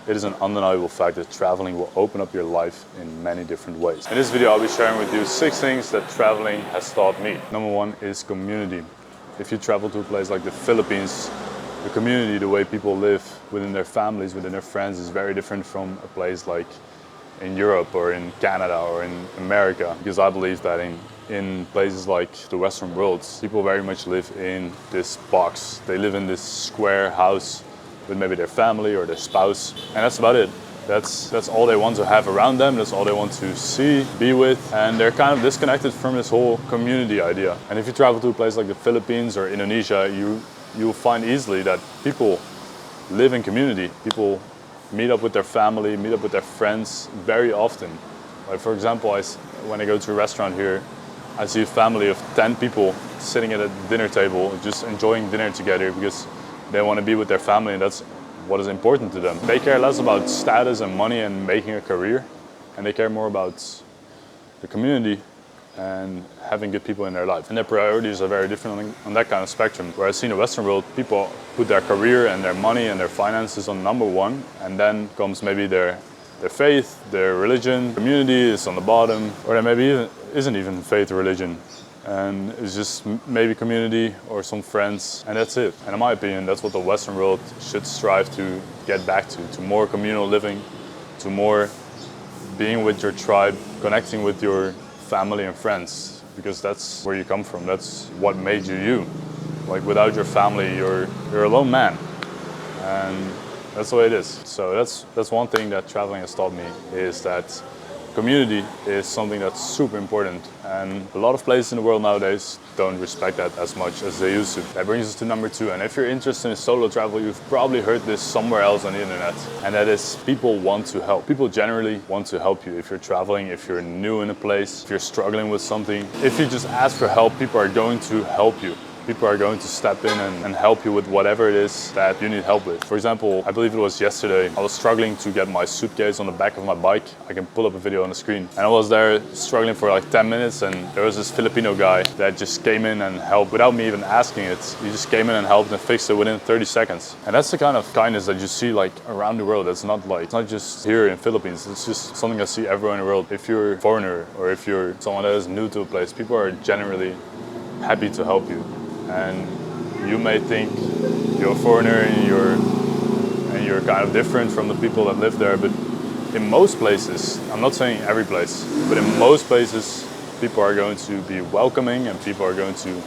it is an undeniable fact that traveling will open up your life in many different ways. In this video, I'll be sharing with you 6 things that traveling has taught me. Number 1 is community. If you travel to a place like the Philippines, the community, the way people live within their families, within their friends, is very different from a place like in Europe or in Canada or in America. Because I believe that in places like the Western world, people very much live in this box. They live in this square house with maybe their family or their spouse, and that's about it. That's all they want to have around them, that's all they want to see, be with, and they're kind of disconnected from this whole community idea. And if you travel to a place like the Philippines or Indonesia, you'll find easily that people live in community. People meet up with their family, meet up with their friends very often. Like for example, when I go to a restaurant here, I see a family of 10 people sitting at a dinner table, just enjoying dinner together because they want to be with their family, and that's what is important to them. They care less about status and money and making a career, and they care more about the community and having good people in their life. And their priorities are very different on that kind of spectrum. Whereas in the Western world, people put their career and their money and their finances on number 1, and then comes maybe their faith, their religion. Community is on the bottom, or there maybe isn't even faith or religion. And it's just maybe community or some friends, and that's it. And in my opinion, that's what the Western world should strive to get back to more communal living, to more being with your tribe, connecting with your family and friends, because that's where you come from. That's what made you you. Like without your family, you're a lone man, and that's the way it is. So that's one thing that traveling has taught me, is that community is something that's super important, and a lot of places in the world nowadays don't respect that as much as they used to. That brings us to number 2, and if you're interested in solo travel, you've probably heard this somewhere else on the internet, and that is people want to help. People generally want to help you if you're traveling, if you're new in a place, if you're struggling with something. If you just ask for help, people are going to help you. People are going to step in and help you with whatever it is that you need help with. For example, I believe it was yesterday, I was struggling to get my suitcase on the back of my bike. I can pull up a video on the screen. And I was there struggling for like 10 minutes, and there was this Filipino guy that just came in and helped without me even asking it. He just came in and helped and fixed it within 30 seconds. And that's the kind of kindness that you see like around the world. It's not just here in Philippines. It's just something I see everywhere in the world. If you're a foreigner or if you're someone that is new to a place, people are generally happy to help you. And you may think you're a foreigner and you're kind of different from the people that live there, but in most places, I'm not saying every place, but in most places, people are going to be welcoming and people are going to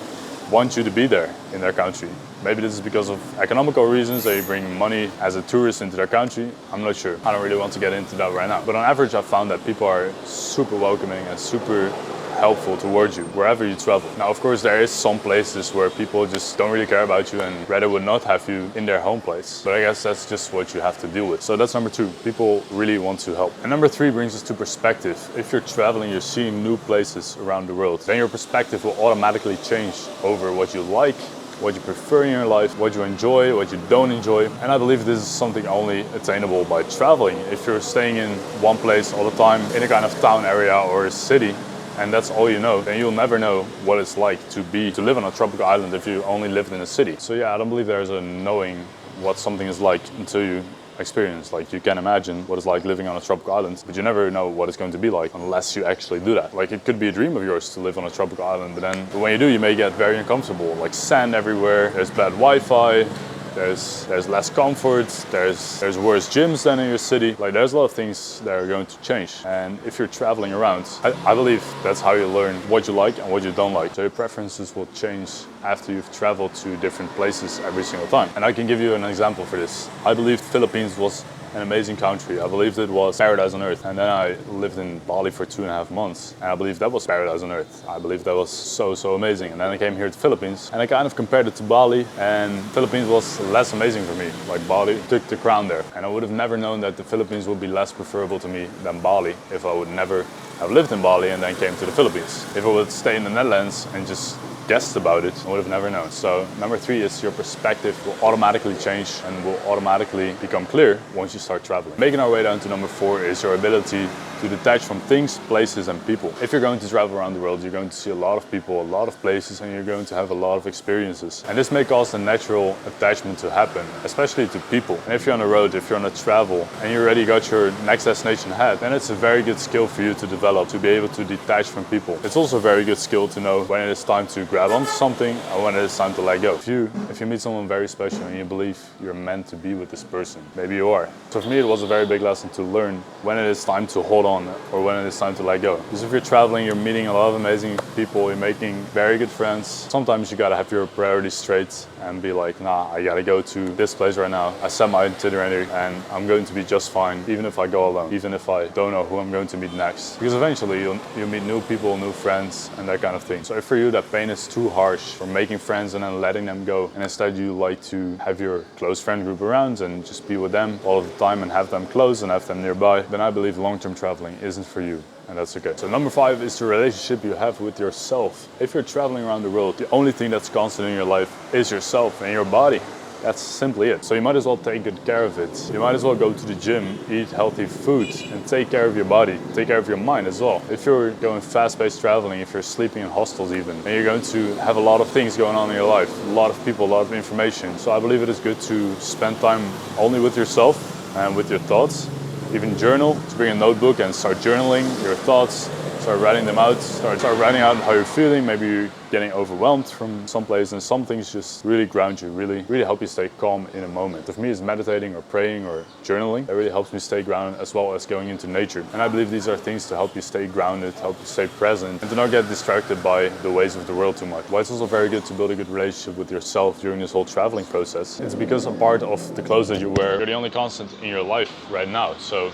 want you to be there in their country. Maybe this is because of economical reasons, they bring money as a tourist into their country. I'm not sure. I don't really want to get into that right now. But on average, I've found that people are super welcoming and super helpful towards you wherever you travel. Now, of course, there is some places where people just don't really care about you and rather would not have you in their home place. But I guess that's just what you have to deal with. So that's number 2. People really want to help. And number 3 brings us to perspective. If you're traveling, you're seeing new places around the world, then your perspective will automatically change over what you like, what you prefer in your life, what you enjoy, what you don't enjoy. And I believe this is something only attainable by traveling. If you're staying in one place all the time, in a kind of town area or a city, and that's all you know, then you'll never know what it's like to live on a tropical island if you only lived in a city. So yeah, I don't believe there's a knowing what something is like until you experience. Like, you can imagine what it's like living on a tropical island, but you never know what it's going to be like unless you actually do that. Like, it could be a dream of yours to live on a tropical island, but when you do, you may get very uncomfortable. Like sand everywhere, there's bad Wi-Fi, there's less comfort, there's worse gyms than in your city. Like, there's a lot of things that are going to change. And if you're traveling around, I believe that's how you learn what you like and what you don't like. So your preferences will change after you've traveled to different places every single time. And I can give you an example for this. I believe Philippines was an amazing country. I believed it was paradise on earth. And then I lived in Bali for 2.5 months. And I believed that was paradise on earth. I believed that was so amazing. And then I came here to the Philippines and I kind of compared it to Bali, and Philippines was less amazing for me. Like, Bali took the crown there. And I would have never known that the Philippines would be less preferable to me than Bali if I would never have lived in Bali and then came to the Philippines. If I would stay in the Netherlands and just guessed about it, I would have never known. So number 3 is your perspective will automatically change and will automatically become clear once you start traveling. Making our way down to number 4 is your ability to detach from things, places and people. If you're going to travel around the world, you're going to see a lot of people, a lot of places, and you're going to have a lot of experiences. And this may cause a natural attachment to happen, especially to people. And if you're on the road, if you're on a travel, and you already got your next destination ahead, then it's a very good skill for you to develop, to be able to detach from people. It's also a very good skill to know when it is time to grab onto something and when it is time to let go. If you meet someone very special and you believe you're meant to be with this person, maybe you are. So for me, it was a very big lesson to learn when it is time to hold on or when it is time to let go. Because if you're traveling, you're meeting a lot of amazing people, you're making very good friends. Sometimes you gotta have your priorities straight and be like, nah, I gotta go to this place right now. I set my itinerary and I'm going to be just fine, even if I go alone, even if I don't know who I'm going to meet next. Because eventually you'll meet new people, new friends and that kind of thing. So if for you that pain is too harsh for making friends and then letting them go, and instead you like to have your close friend group around and just be with them all the time and have them close and have them nearby, then I believe long-term traveling isn't for you. And that's okay. So number 5 is the relationship you have with yourself. If you're traveling around the world, the only thing that's constant in your life is yourself and your body. That's simply it. So you might as well take good care of it. You might as well go to the gym, eat healthy food, and take care of your body, take care of your mind as well. If you're going fast-paced traveling, if you're sleeping in hostels even, and you're going to have a lot of things going on in your life, a lot of people, a lot of information. So I believe it is good to spend time only with yourself and with your thoughts. Even journal, to bring a notebook and start journaling your thoughts, start writing them out, start writing out how you're feeling. Maybe you're getting overwhelmed from some place, and some things just really ground you, really help you stay calm in a moment. For me, it's meditating or praying or journaling. That really helps me stay grounded, as well as going into nature. And I believe these are things to help you stay grounded, help you stay present, and to not get distracted by the ways of the world too much. Why it's also very good to build a good relationship with yourself during this whole traveling process. It's because a part of the clothes that you wear, you're the only constant in your life right now. So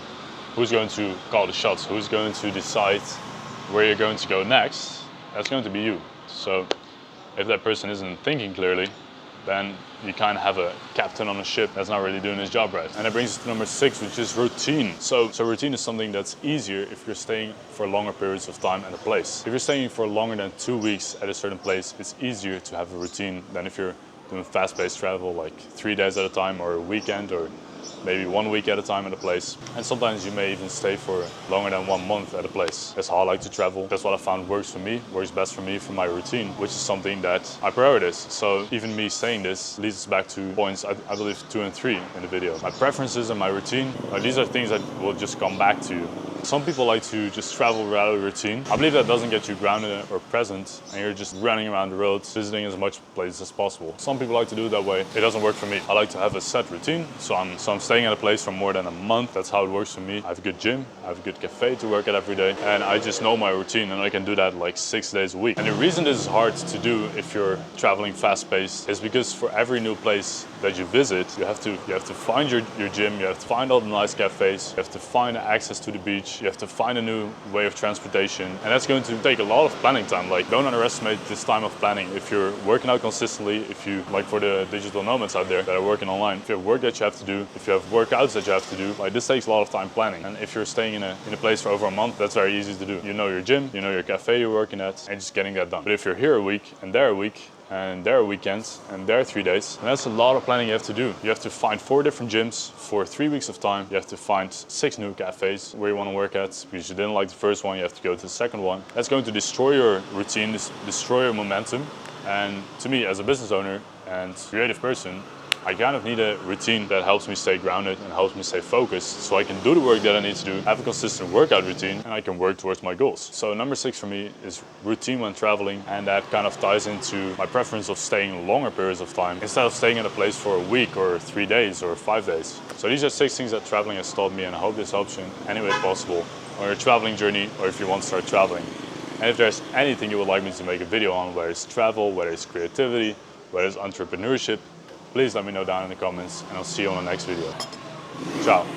who's going to call the shots? Who's going to decide where you're going to go next? That's going to be you. So if that person isn't thinking clearly, then you kind of have a captain on a ship that's not really doing his job right. And that brings us to number 6, which is routine. So routine is something that's easier if you're staying for longer periods of time at a place. If you're staying for longer than 2 weeks at a certain place, it's easier to have a routine than if you're doing fast-paced travel, like 3 days at a time or a weekend, or maybe 1 week at a time at a place. And sometimes you may even stay for longer than 1 month at a place. That's how I like to travel. That's what I found works for me, works best for me for my routine, which is something that I prioritize. So even me saying this leads us back to points, I believe 2 and 3 in the video. My preferences and my routine, these are things that will just come back to you. Some people like to just travel without a routine. I believe that doesn't get you grounded or present, and you're just running around the road, visiting as much places as possible. Some people like to do it that way. It doesn't work for me. I like to have a set routine. So I'm staying at a place for more than a month. That's how it works for me. I have a good gym, I have a good cafe to work at every day, and I just know my routine, and I can do that like 6 days a week. And the reason this is hard to do if you're traveling fast-paced is because for every new place that you visit, you have to find your gym, you have to find all the nice cafes, you have to find access to the beach, you have to find a new way of transportation, and that's going to take a lot of planning time. Like, don't underestimate this time of planning. If you're working out consistently, if you, like for the digital nomads out there that are working online, if you have work that you have to do, if you have workouts that you have to do, like this takes a lot of time planning. And if you're staying in a place for over a month, that's very easy to do. You know your gym, you know your cafe you're working at, and just getting that done. But if you're here a week and there a week, and there are weekends, and there are 3 days. And that's a lot of planning you have to do. You have to find 4 different gyms for 3 weeks of time. You have to find 6 new cafes where you want to work at. Because you didn't like the first one, you have to go to the second one. That's going to destroy your routine, destroy your momentum. And to me, as a business owner and creative person, I kind of need a routine that helps me stay grounded and helps me stay focused, so I can do the work that I need to do, have a consistent workout routine, and I can work towards my goals. So number 6 for me is routine when traveling, and that kind of ties into my preference of staying longer periods of time instead of staying at a place for a week or 3 days or 5 days. So these are 6 things that traveling has taught me, and I hope this helps you in any way possible on your traveling journey, or if you want to start traveling. And if there's anything you would like me to make a video on, whether it's travel, whether it's creativity, whether it's entrepreneurship, please let me know down in the comments, and I'll see you on the next video. Ciao.